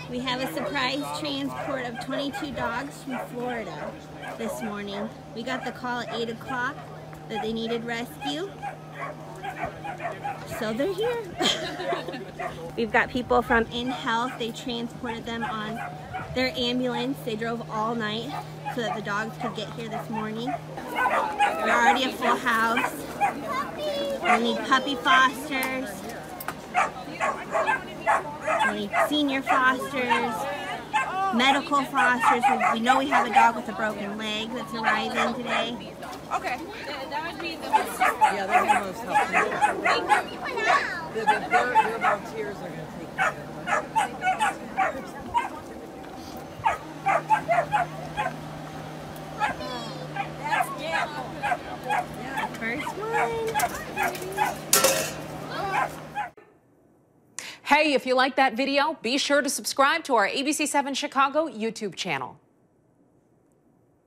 We have a surprise transport of 22 dogs from Florida this morning. We got the call at 8 o'clock that they needed rescue. So they're here. We've got people from In Health. They transported them on their ambulance. They drove all night so that the dogs could get here this morning. We're already a full house. We need puppy fosters. We need senior fosters, medical fosters. We know we have a dog with a broken leg that's arriving today. Okay. That would be the most helpful. Yeah, they're the most helpful. Their volunteers are going to take care of it. That's yellow. First one. Hey, if you like that video, be sure to subscribe to our ABC7 Chicago YouTube channel.